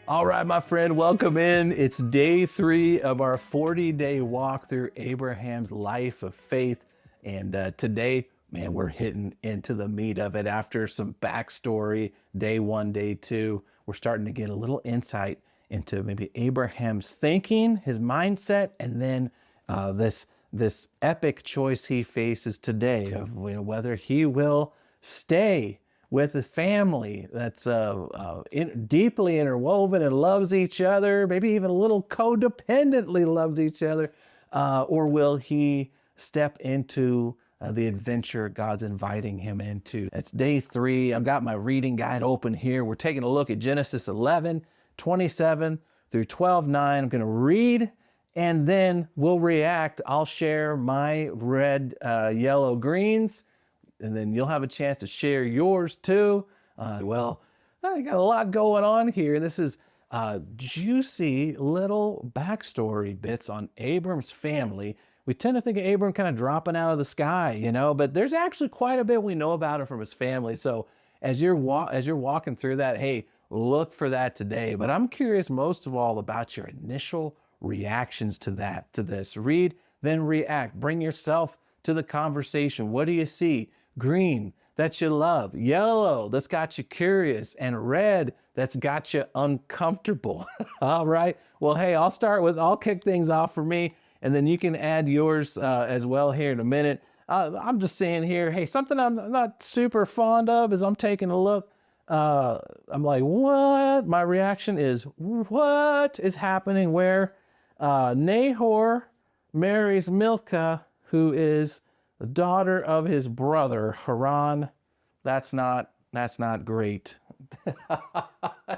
All right, my friend, welcome in. It's day 3 of our 40-day walk through Abraham's life of faith. And today, man, we're hitting into the meat of it after some backstory, day 1, day 2. We're starting to get a little insight into maybe Abraham's thinking, his mindset, and then this epic choice he faces today of whether he will stay with a family that's deeply interwoven and loves each other, maybe even a little codependently loves each other, or will he step into the adventure God's inviting him into? It's day 3. I've got my reading guide open here. We're taking a look at Genesis 11:27 through 12:9. I'm going to read and then we'll react. I'll share my red, yellow, greens, and then you'll have a chance to share yours too. I got a lot going on here. This is juicy little backstory bits on Abram's family. We tend to think of Abram kind of dropping out of the sky, but there's actually quite a bit we know about him from his family. So as you're walking through that, hey, look for that today. But I'm curious most of all about your initial reactions to this. Read, then react. Bring yourself to the conversation. What do you see? Green, that you love. Yellow, that's got you curious. And red, that's got you uncomfortable. All right. Well, hey, I'll kick things off for me, and then you can add yours as well here in a minute. I'm just saying here, hey, something I'm not super fond of is I'm taking a look. I'm like, what? My reaction is, what is happening where Nahor marries Milcah, who is the daughter of his brother Haran. That's not great.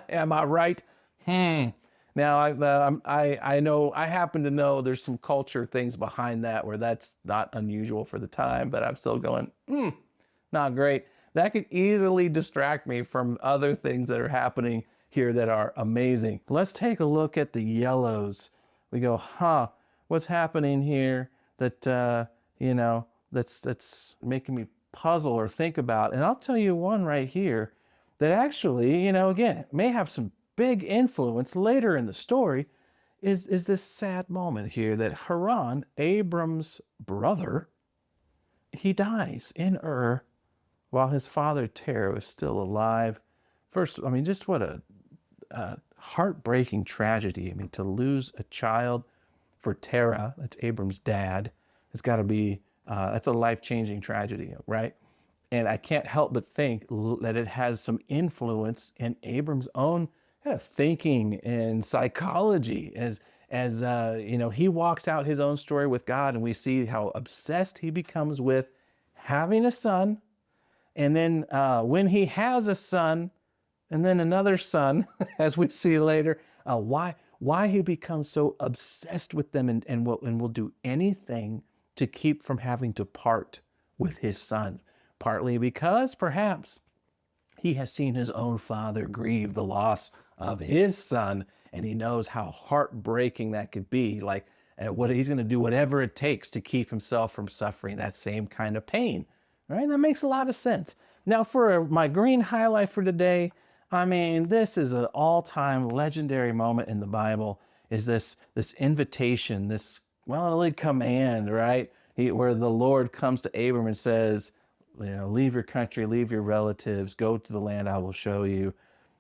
Am I right? Now I know, I happen to know there's some culture things behind that where that's not unusual for the time, but I'm still going, not great. That could easily distract me from other things that are happening here that are amazing. Let's take a look at the yellows. We go, what's happening here that that's making me puzzle or think about? And I'll tell you one right here that actually, again, may have some big influence later in the story, is this sad moment here that Haran, Abram's brother, he dies in Ur while his father Terah is still alive. First, I mean, just what a heartbreaking tragedy. I mean, to lose a child for Terah, that's Abram's dad, it's got to be, that's a life-changing tragedy, right? And I can't help but think that it has some influence in Abram's own kind of thinking and psychology as he walks out his own story with God, and we see how obsessed he becomes with having a son. And then when he has a son, and then another son, as we see later, why he becomes so obsessed with them and will do anything to keep from having to part with his sons. Partly because perhaps he has seen his own father grieve the loss of his son, and he knows how heartbreaking that could be. He's like, he's going to do whatever it takes to keep himself from suffering that same kind of pain. Right? That makes a lot of sense. Now, for my green highlight for today, I mean, this is an all-time legendary moment in the Bible, is this invitation, this command, right? Where the Lord comes to Abram and says, leave your country, leave your relatives, go to the land I will show you.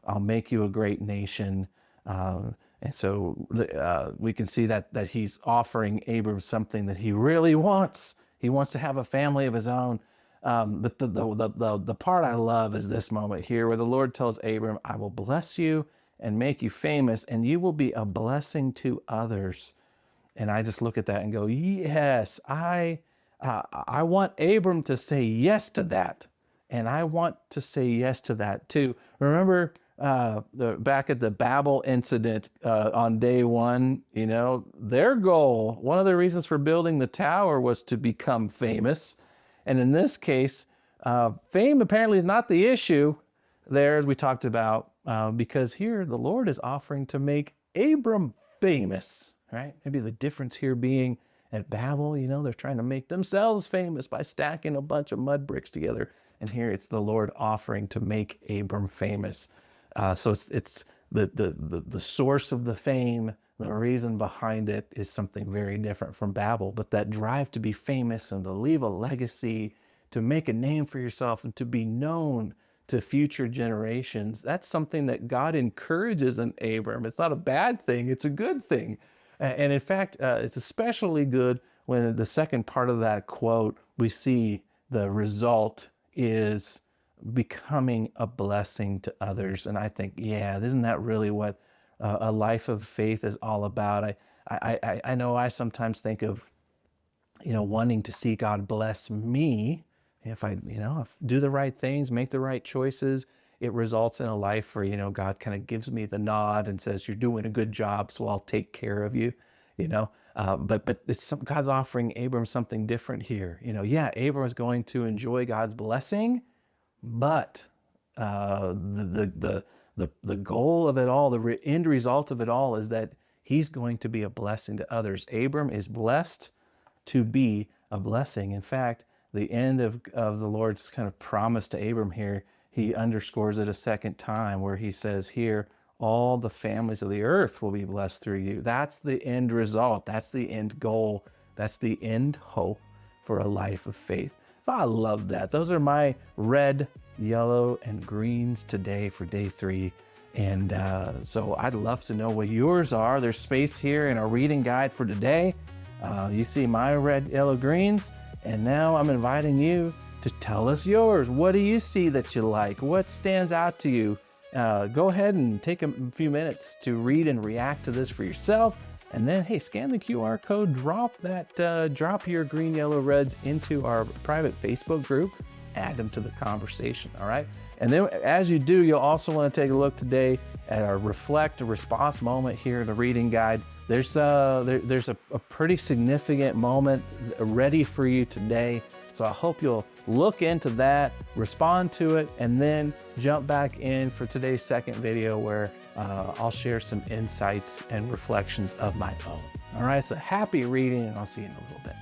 I'll make you a great nation. And so we can see that he's offering Abram something that he really wants. He wants to have a family of his own. But the part I love is this moment here where the Lord tells Abram, I will bless you and make you famous, and you will be a blessing to others. And I just look at that and go, yes, I want Abram to say yes to that. And I want to say yes to that too. Remember back at the Babel incident on day 1, their goal, one of the reasons for building the tower was to become famous. And in this case, fame apparently is not the issue there, as we talked about, because here the Lord is offering to make Abram famous, right? Maybe the difference here being at Babel, they're trying to make themselves famous by stacking a bunch of mud bricks together. And here it's the Lord offering to make Abram famous. So it's the source of the fame, the reason behind it is something very different from Babel. But that drive to be famous and to leave a legacy, to make a name for yourself and to be known to future generations, that's something that God encourages in Abram. It's not a bad thing, it's a good thing. And in fact, it's especially good when in the second part of that quote, we see the result is becoming a blessing to others. And I think, yeah, isn't that really what a life of faith is all about? I know I sometimes think of, wanting to see God bless me. If I, if do the right things, make the right choices, it results in a life where, God kind of gives me the nod and says, you're doing a good job, so I'll take care of you, but God's offering Abram something different here. Yeah, Abram is going to enjoy God's blessing, but the goal of it all, the end result of it all is that he's going to be a blessing to others. Abram is blessed to be a blessing. In fact, the end of the Lord's kind of promise to Abram here, he underscores it a second time where he says here, all the families of the earth will be blessed through you. That's the end result. That's the end goal. That's the end hope for a life of faith. I love that. Those are my red, yellow, and greens today for day 3. And so I'd love to know what yours are. There's space here in our reading guide for today. You see my red, yellow, greens. And now I'm inviting you to tell us yours. What do you see that you like? What stands out to you? Go ahead and take a few minutes to read and react to this for yourself. And then, hey, scan the QR code, drop your green, yellow, reds into our private Facebook group, add them to the conversation, all right? And then as you do, you'll also want to take a look today at our reflect a response moment here in the reading guide. There's a pretty significant moment ready for you today. So I hope you'll look into that, respond to it, and then jump back in for today's second video where I'll share some insights and reflections of my own. All right, so happy reading, and I'll see you in a little bit.